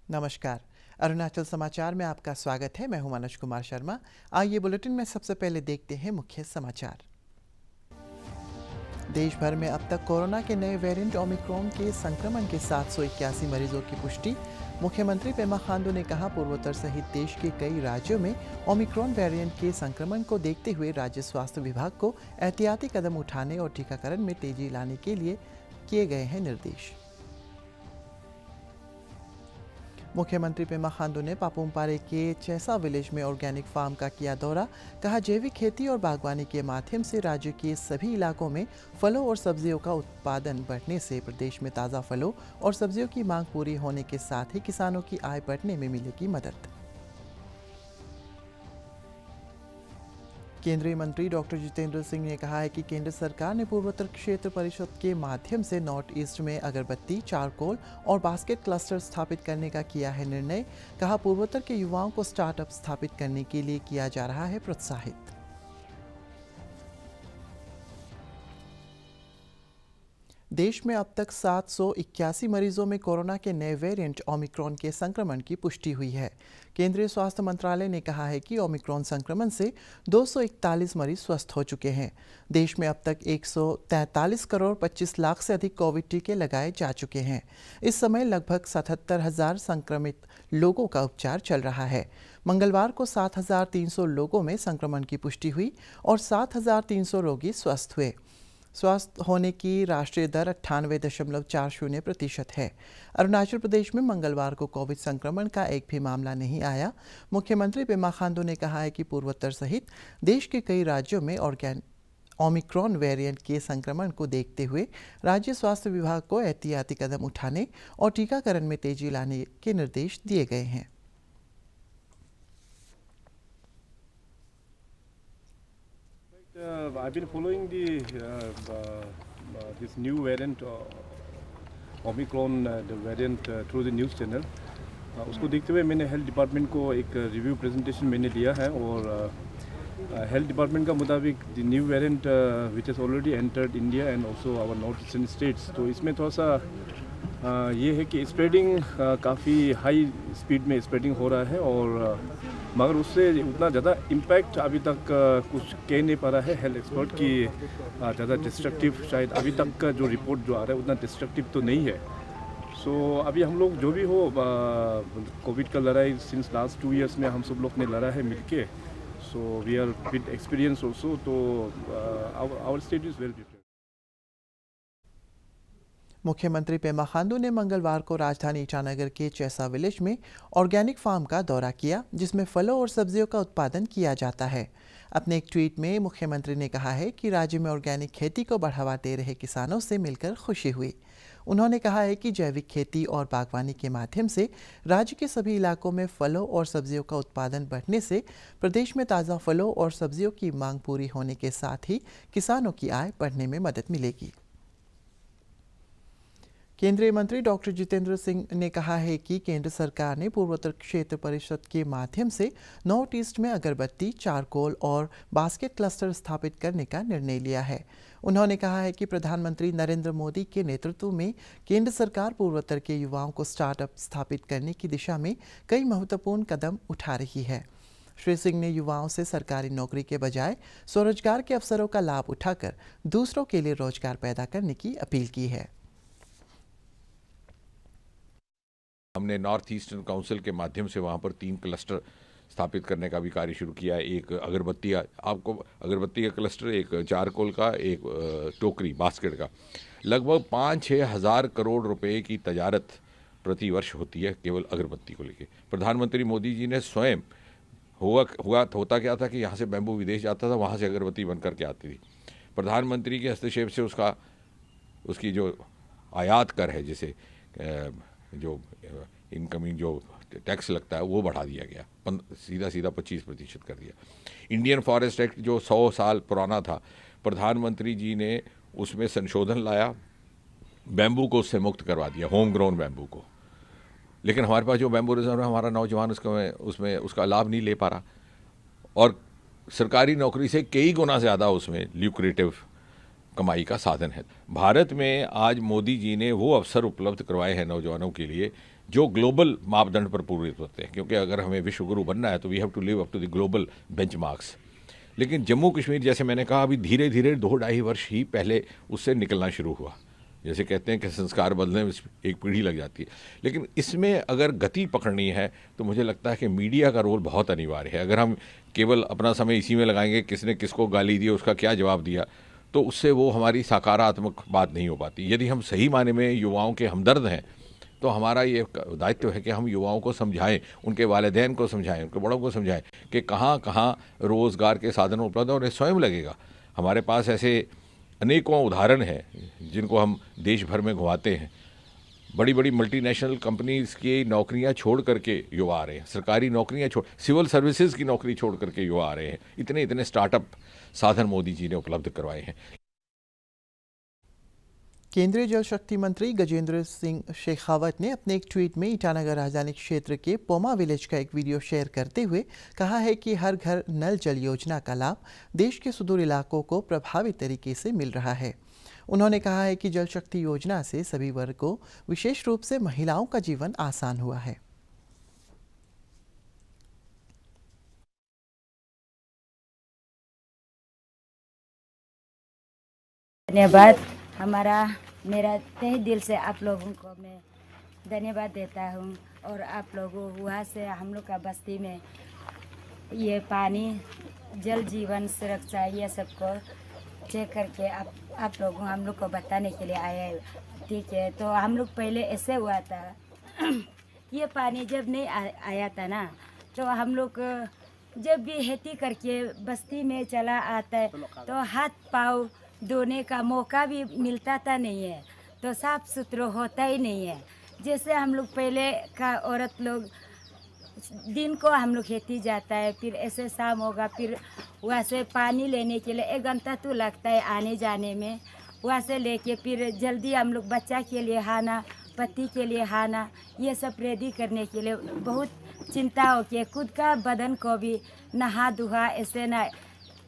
नमस्कार। अरुणाचल समाचार में आपका स्वागत है। मैं हूं मनोज कुमार शर्मा। आइए बुलेटिन में सबसे पहले देखते हैं मुख्य समाचार। देश भर में अब तक कोरोना के नए वेरिएंट ओमिक्रॉन के संक्रमण के 781 मरीजों की पुष्टि। मुख्यमंत्री पेमा खांडू ने कहा, पूर्वोत्तर सहित देश के कई राज्यों में ओमिक्रॉन वेरिएंट के संक्रमण को देखते हुए राज्य स्वास्थ्य विभाग को एहतियाती कदम उठाने और टीकाकरण में तेजी लाने के लिए किए गए हैं निर्देश। मुख्यमंत्री पेमा खांडू ने पापुमपारे के चैसा विलेज में ऑर्गेनिक फार्म का किया दौरा। कहा, जैविक खेती और बागवानी के माध्यम से राज्य के सभी इलाकों में फलों और सब्जियों का उत्पादन बढ़ने से प्रदेश में ताज़ा फलों और सब्जियों की मांग पूरी होने के साथ ही किसानों की आय बढ़ने में मिलेगी मदद। केंद्रीय मंत्री डॉक्टर जितेंद्र सिंह ने कहा है कि केंद्र सरकार ने पूर्वोत्तर क्षेत्र परिषद के माध्यम से नॉर्थ ईस्ट में अगरबत्ती, चारकोल और बास्केट क्लस्टर स्थापित करने का किया है निर्णय। कहा, पूर्वोत्तर के युवाओं को स्टार्टअप स्थापित करने के लिए किया जा रहा है प्रोत्साहित। देश में अब तक 781 मरीजों में कोरोना के नए वेरिएंट ओमिक्रॉन के संक्रमण की पुष्टि हुई है। केंद्रीय स्वास्थ्य मंत्रालय ने कहा है कि ओमिक्रॉन संक्रमण से 241 मरीज स्वस्थ हो चुके हैं। देश में अब तक 143 करोड़ 25 लाख से अधिक कोविड टीके लगाए जा चुके हैं। इस समय लगभग 77,000 संक्रमित लोगों का उपचार चल रहा है। मंगलवार को 7,300 लोगों में संक्रमण की पुष्टि हुई और 7,300 रोगी स्वस्थ हुए। स्वस्थ होने की राष्ट्रीय दर 98.40% है। अरुणाचल प्रदेश में मंगलवार को कोविड संक्रमण का एक भी मामला नहीं आया। मुख्यमंत्री पेमा खांडू ने कहा है कि पूर्वोत्तर सहित देश के कई राज्यों में ओमिक्रॉन वेरिएंट के संक्रमण को देखते हुए राज्य स्वास्थ्य विभाग को एहतियाती कदम उठाने और टीकाकरण में तेजी लाने के निर्देश दिए गए हैं। I've been following this new variant Omicron the variant through the news channel. उसको देखते हुए मैंने हेल्थ डिपार्टमेंट को एक रिव्यू प्रेजेंटेशन मैंने दिया है और हेल्थ डिपार्टमेंट का मुताबिक the new variant which is already entered India and also our north eastern states, तो इसमें थोड़ा सा ये है कि स्प्रेडिंग काफ़ी हाई स्पीड में स्प्रेडिंग हो रहा है और मगर उससे उतना ज़्यादा इम्पैक्ट अभी तक कुछ कह नहीं पा रहा है हेल्थ एक्सपर्ट की। ज़्यादा डिस्ट्रक्टिव शायद अभी तक का जो रिपोर्ट जो आ रहा है उतना डिस्ट्रक्टिव तो नहीं है। सो अभी हम लोग जो भी हो कोविड का लड़ाई सिंस लास्ट 2 years में हम सब लोग ने लड़ा है मिलके। So we are with experience also, तो our state is very different. मुख्यमंत्री पेमा खांडू ने मंगलवार को राजधानी ईटानगर के चैसा विलेज में ऑर्गेनिक फार्म का दौरा किया, जिसमें फलों और सब्जियों का उत्पादन किया जाता है। अपने एक ट्वीट में मुख्यमंत्री ने कहा है कि राज्य में ऑर्गेनिक खेती को बढ़ावा दे रहे किसानों से मिलकर खुशी हुई। उन्होंने कहा है कि जैविक खेती और बागवानी के माध्यम से राज्य के सभी इलाकों में फलों और सब्जियों का उत्पादन बढ़ने से प्रदेश में ताज़ा फलों और सब्जियों की मांग पूरी होने के साथ ही किसानों की आय बढ़ने में मदद मिलेगी। केंद्रीय मंत्री डॉक्टर जितेंद्र सिंह ने कहा है कि केंद्र सरकार ने पूर्वोत्तर क्षेत्र परिषद के माध्यम से नॉर्थ ईस्ट में अगरबत्ती, चारकोल और बास्केट क्लस्टर स्थापित करने का निर्णय लिया है। उन्होंने कहा है कि प्रधानमंत्री नरेंद्र मोदी के नेतृत्व में केंद्र सरकार पूर्वोत्तर के युवाओं को स्टार्टअप स्थापित करने की दिशा में कई महत्वपूर्ण कदम उठा रही है। श्री सिंह ने युवाओं से सरकारी नौकरी के बजाय स्वरोजगार के अवसरों का लाभ उठाकर दूसरों के लिए रोजगार पैदा करने की अपील की है। हमने नॉर्थ ईस्टर्न काउंसिल के माध्यम से वहाँ पर 3 क्लस्टर स्थापित करने का भी कार्य शुरू किया है। एक अगरबत्ती, आपको अगरबत्ती का क्लस्टर, एक चारकोल का, एक टोकरी बास्केट का। लगभग 5-6 हज़ार करोड़ रुपए की तजारत प्रति वर्ष होती है केवल अगरबत्ती को लेके। प्रधानमंत्री मोदी जी ने स्वयं होता क्या था कि यहाँ से बैम्बू विदेश जाता था, वहाँ से अगरबत्ती बन करके आती थी। प्रधानमंत्री के हस्तक्षेप से उसकी जो आयात कर है, जैसे जो इनकमिंग जो टैक्स लगता है वो बढ़ा दिया गया, सीधा 25% कर दिया। इंडियन फॉरेस्ट एक्ट जो 100 साल पुराना था, प्रधानमंत्री जी ने उसमें संशोधन लाया, बैम्बू को उससे मुक्त करवा दिया, होम ग्रोन बैम्बू को। लेकिन हमारे पास जो बैम्बू रिजर्व है, हमारा नौजवान उसका लाभ नहीं ले पा रहा और सरकारी नौकरी से कई गुना ज़्यादा उसमें ल्यूक्रेटिव कमाई का साधन है। भारत में आज मोदी जी ने वो अवसर उपलब्ध करवाए हैं नौजवानों के लिए जो ग्लोबल मापदंड पर पूरित होते हैं, क्योंकि अगर हमें विश्व गुरु बनना है तो we have to live up to the global benchmarks. लेकिन जम्मू कश्मीर, जैसे मैंने कहा, अभी धीरे धीरे 2-2.5 वर्ष ही पहले उससे निकलना शुरू हुआ। जैसे कहते हैं कि संस्कार बदलने में एक पीढ़ी लग जाती है, लेकिन इसमें अगर गति पकड़नी है तो मुझे लगता है कि मीडिया का रोल बहुत अनिवार्य है। अगर हम केवल अपना समय इसी में लगाएंगे किसने किसको गाली दी, उसका क्या जवाब दिया, तो उससे वो हमारी सकारात्मक बात नहीं हो पाती। यदि हम सही माने में युवाओं के हमदर्द हैं तो हमारा ये दायित्व है कि हम युवाओं को समझाएं, उनके वालिदैन को समझाएं, उनके बड़ों को समझाएं कि कहाँ कहाँ रोज़गार के साधन उपलब्ध हैं, और स्वयं लगेगा। हमारे पास ऐसे अनेकों उदाहरण हैं जिनको हम देश भर में घुमाते हैं। बड़ी बड़ी मल्टीनेशनल कंपनीज़ की नौकरियां छोड़ करके युवा आ रहे हैं, सरकारी नौकरियां छोड़, सिविल सर्विसेज की नौकरी छोड़ करके युवा आ रहे हैं। इतने इतने स्टार्टअप साधन मोदी जी ने उपलब्ध करवाए हैं। केंद्रीय जल शक्ति मंत्री गजेंद्र सिंह शेखावत ने अपने एक ट्वीट में ईटानगर राजधानी क्षेत्र के पोमा विलेज का एक वीडियो शेयर करते हुए कहा है कि हर घर नल जल योजना का लाभ देश के सुदूर इलाकों को प्रभावी तरीके से मिल रहा है। उन्होंने कहा है कि जल शक्ति योजना से सभी वर्गों, विशेष रूप से महिलाओं का जीवन आसान हुआ है। धन्यवाद। मेरा तहे दिल से आप लोगों को मैं धन्यवाद देता हूँ। और आप लोगों वहाँ से हम लोग का बस्ती में ये पानी, जल जीवन सुरक्षा, ये सबको चेक करके आप लोगों हम लोग को बताने के लिए आए हैं। ठीक है, तो हम लोग पहले ऐसे हुआ था ये पानी जब नहीं आया था ना, तो हम लोग जब भी खेती करके बस्ती में चला आता है तो हाथ पाँव धोने का मौका भी मिलता था नहीं है, तो साफ सुथरा होता ही नहीं है। जैसे हम लोग पहले का औरत लोग दिन को हम लोग खेती जाता है, फिर ऐसे शाम होगा, फिर वहाँ से पानी लेने के लिए 1 घंटा तो लगता है आने जाने में। वहाँ से लेके फिर जल्दी हम लोग बच्चा के लिए खाना, पति के लिए खाना, ये सब रेडी करने के लिए बहुत चिंता हो के खुद का बदन को भी नहा धुआ ऐसे ना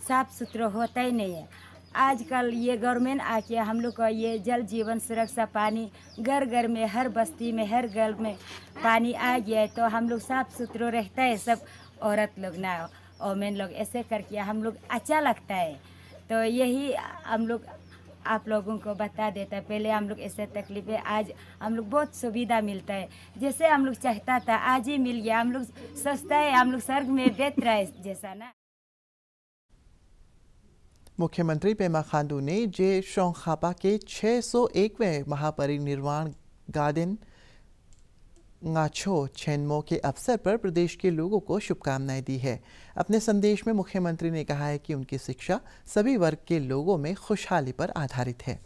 साफ सुथरा होता ही नहीं है। आजकल ये गवर्नमेंट आके हम लोग को ये जल जीवन सुरक्षा पानी घर घर में, हर बस्ती में, हर घर में पानी आ गया है, तो हम लोग साफ सुथरा रहता है। सब औरत लोग ना, वोमेन लोग ऐसे करके हम लोग अच्छा लगता है। तो यही हम लोग आप लोगों को बता देता है। पहले हम लोग ऐसे तकलीफ है, आज हम लोग बहुत सुविधा मिलता है। जैसे हम लोग चाहता था आज ही मिल गया। हम लोग सोचता है हम लोग स्वर्ग में बैठ रहा है जैसा ना। मुख्यमंत्री पेमा खांडू ने जे शोंखापा के 601वें महापरिनिर्वाण गार्डन गाछो छेनमो के अवसर पर प्रदेश के लोगों को शुभकामनाएं दी है। अपने संदेश में मुख्यमंत्री ने कहा है कि उनकी शिक्षा सभी वर्ग के लोगों में खुशहाली पर आधारित है।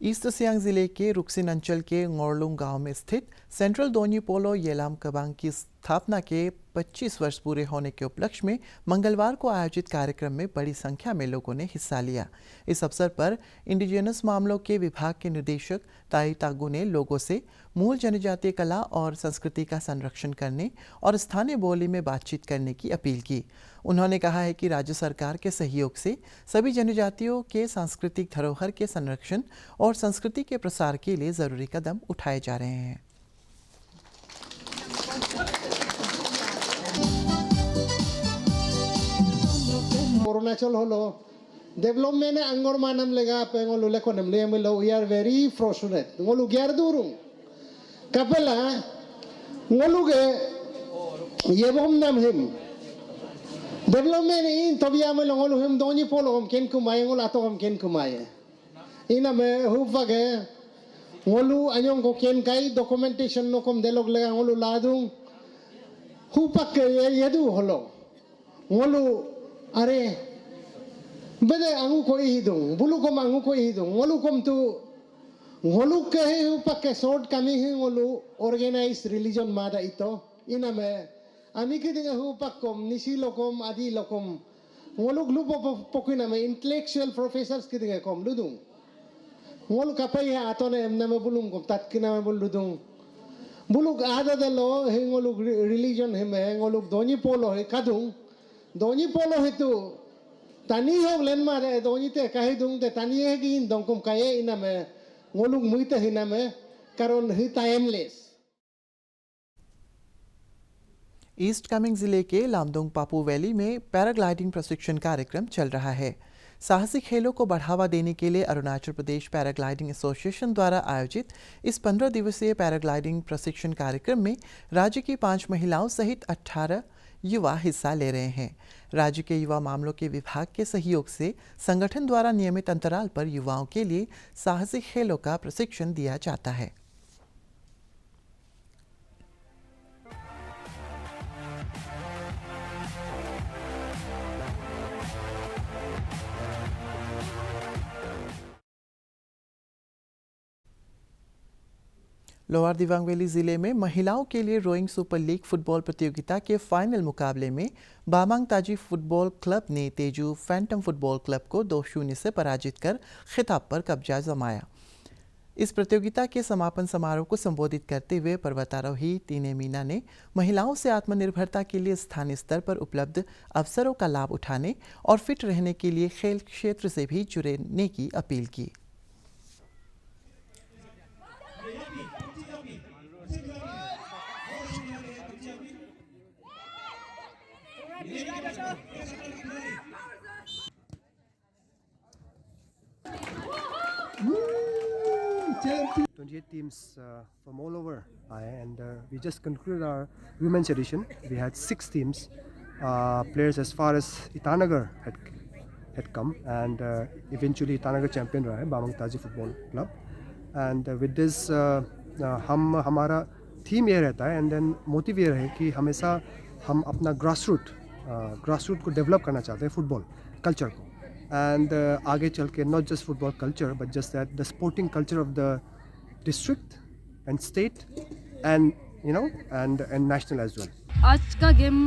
ईस्ट सियांग जिले के रुक्सिन अंचल के ngorlung गांव में स्थित सेंट्रल दोन्यी पोलो येलाम कबांग की स्थापना के 25 वर्ष पूरे होने के उपलक्ष्य में मंगलवार को आयोजित कार्यक्रम में बड़ी संख्या में लोगों ने हिस्सा लिया। इस अवसर पर इंडिजिनस मामलों के विभाग के निदेशक ताई तागू ने लोगों से मूल जनजातीय कला और संस्कृति का संरक्षण करने और स्थानीय बोली में बातचीत करने की अपील की। उन्होंने कहा है कि राज्य सरकार के सहयोग से सभी जनजातियों के सांस्कृतिक धरोहर के संरक्षण और संस्कृति के प्रसार के लिए जरूरी कदम उठाए जा रहे हैं। अरुणाचल हलो डेवलपमेंट अंगोर मानम लेगा पेंगोलु लेकोनम लेमलो we are very frustrated ngolu gerdurum kapela ngolu ge yebom nam him development in tobia me ngolu him doni polo om ken kumai ngol ato om ken kumai ina me hufage ngolu anyong ko ken kai documentation no kom delog lega ngolu ladung hupak yedu holo ngolu are bede angu ko ihidung bulu kom angu ko ihidung ngolu kom tu ngolu ke hupak ke short kami ngolu organized religion mada ito ina me ami ke dinga hupak kom nisi lokom adi lokom ngolu glupo pokina me intellectual professors ke dinga kom ludung ngolu kapai ha atone emna me bulung kom tatkina me buludung buluk ada de lo hengoluk religion heme hengoluk doni polo he kadung doni polo hetu tani hok len mare doni te kahidung te tani he gin dongkom kaye iname ngoluk muita hiname karon hi timeless. East Kameng जिले के लामडोंग पापू valley में paragliding प्रशिक्षण कार्यक्रम चल रहा है। साहसिक खेलों को बढ़ावा देने के लिए अरुणाचल प्रदेश पैराग्लाइडिंग एसोसिएशन द्वारा आयोजित इस 15 दिवसीय पैराग्लाइडिंग प्रशिक्षण कार्यक्रम में राज्य की 5 महिलाओं सहित 18 युवा हिस्सा ले रहे हैं। राज्य के युवा मामलों के विभाग के सहयोग से संगठन द्वारा नियमित अंतराल पर युवाओं के लिए साहसिक खेलों का प्रशिक्षण दिया जाता है। लोअर दिबांग वैली जिले में महिलाओं के लिए रोइंग सुपर लीग फुटबॉल प्रतियोगिता के फाइनल मुकाबले में बामांग ताजी फुटबॉल क्लब ने तेजू फैंटम फुटबॉल क्लब को 2-0 से पराजित कर खिताब पर कब्जा जमाया। इस प्रतियोगिता के समापन समारोह को संबोधित करते हुए पर्वतारोही तीने मीना ने महिलाओं से आत्मनिर्भरता के लिए स्थानीय स्तर पर उपलब्ध अवसरों का लाभ उठाने और फिट रहने के लिए खेल क्षेत्र से भी जुड़ने की अपील की। Teams from all over, and we just concluded our women's edition. We had 6 teams, players as far as Itanagar had come, and eventually Itanagar champion रहा है बामंग ताजी football club. And with this हम हमारा theme ये रहता है, and then motive ये रहे कि हमेशा हम अपना ग्रासरूट को डेवलप करना चाहते हैं फुटबॉल कल्चर को, and आगे चल के not just football culture but just that the sporting culture of the district and state and and national as well. आज का गेम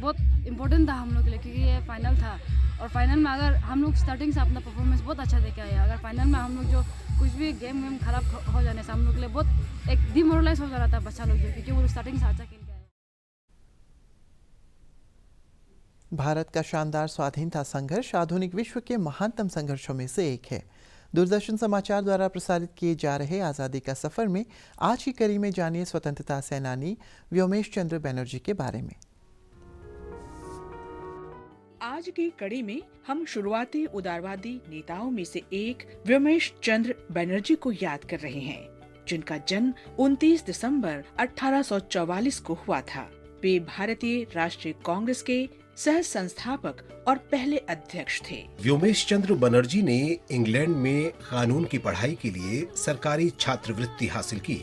बहुत इम्पोर्टेंट था हम लोग के लिए, क्योंकि ये फाइनल था, और फाइनल में अगर हम लोग स्टार्टिंग से अपना परफॉर्मेंस बहुत अच्छा दे के आए, अगर फाइनल में हम लोग जो कुछ भी गेम खराब हो जाने से हम लोग के लिए बहुत एक डिमोरलाइज हो जा रहा था बच्चा लोग जो, क्योंकि वो स्टार्टिंग से अच्छा खेल के आए। भारत का शानदार स्वाधीनता संघर्ष आधुनिक विश्व के महानतम संघर्षों में से एक है। दूरदर्शन समाचार द्वारा प्रसारित किए जा रहे आज़ादी का सफ़र में आज की कड़ी में जानिए स्वतंत्रता सेनानी व्योमेश चंद्र बनर्जी के बारे में। आज की कड़ी में हम शुरुआती उदारवादी नेताओं में से एक व्योमेश चंद्र बनर्जी को याद कर रहे हैं, जिनका जन्म 29 दिसंबर 1844 को हुआ था। वे भारतीय राष्ट्रीय कांग्रेस के सह संस्थापक और पहले अध्यक्ष थे। व्योमेश चंद्र बनर्जी ने इंग्लैंड में कानून की पढ़ाई के लिए सरकारी छात्रवृत्ति हासिल की।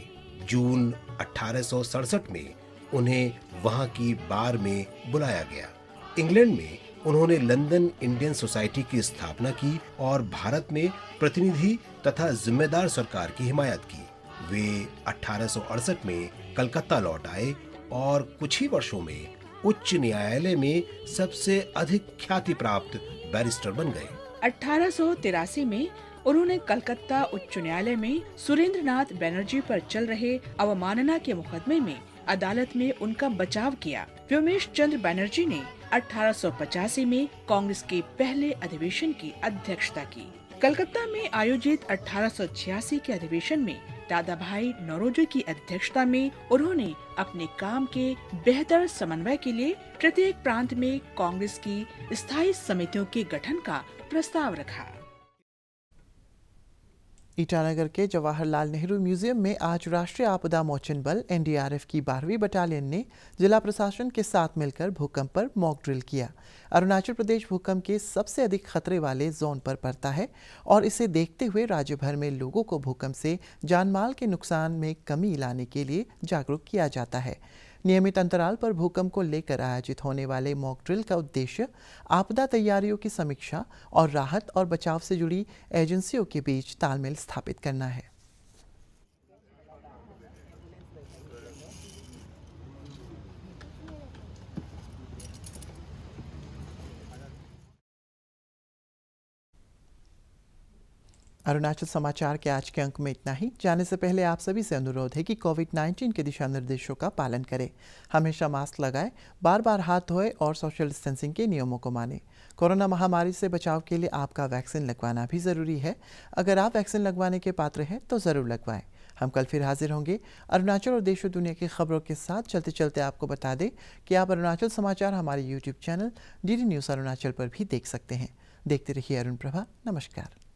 जून 1867 में उन्हें वहां की बार में बुलाया गया। इंग्लैंड में उन्होंने लंदन इंडियन सोसाइटी की स्थापना की और भारत में प्रतिनिधि तथा जिम्मेदार सरकार की हिमायत की। वे 1868 में कलकत्ता लौट आए और कुछ ही वर्षों में उच्च न्यायालय में सबसे अधिक ख्याति प्राप्त बैरिस्टर बन गए। 1883 में उन्होंने कलकत्ता उच्च न्यायालय में सुरेंद्रनाथ बनर्जी पर चल रहे अवमानना के मुकदमे में अदालत में उनका बचाव किया। व्योमेश चंद्र बनर्जी ने 1885 में कांग्रेस के पहले अधिवेशन की अध्यक्षता की। कलकत्ता में आयोजित 1886 के अधिवेशन में दादा भाई नौरोजी की अध्यक्षता में उन्होंने अपने काम के बेहतर समन्वय के लिए प्रत्येक प्रांत में कांग्रेस की स्थायी समितियों के गठन का प्रस्ताव रखा। ईटानगर के जवाहरलाल नेहरू म्यूजियम में आज राष्ट्रीय आपदा मोचन बल एनडीआरएफ की 12वीं बटालियन ने जिला प्रशासन के साथ मिलकर भूकंप पर मॉक ड्रिल किया। अरुणाचल प्रदेश भूकंप के सबसे अधिक खतरे वाले जोन पर पड़ता है और इसे देखते हुए राज्य भर में लोगों को भूकंप से जानमाल के नुकसान में कमी लाने के लिए जागरूक किया जाता है। नियमित अंतराल पर भूकंप को लेकर आयोजित होने वाले मॉक ड्रिल का उद्देश्य आपदा तैयारियों की समीक्षा और राहत और बचाव से जुड़ी एजेंसियों के बीच तालमेल स्थापित करना है। अरुणाचल समाचार के आज के अंक में इतना ही। जाने से पहले आप सभी से अनुरोध है कि कोविड-19 के दिशा निर्देशों का पालन करें, हमेशा मास्क लगाएं, बार बार हाथ धोएं और सोशल डिस्टेंसिंग के नियमों को मानें। कोरोना महामारी से बचाव के लिए आपका वैक्सीन लगवाना भी ज़रूरी है। अगर आप वैक्सीन लगवाने के पात्र हैं तो ज़रूर लगवाएं। हम कल फिर हाजिर होंगे अरुणाचल और देश और दुनिया की खबरों के साथ। चलते चलते आपको बता दें कि आप अरुणाचल समाचार हमारे YouTube channel DD news Arunachal पर भी देख सकते हैं। देखते रहिए अरुण प्रभा। नमस्कार।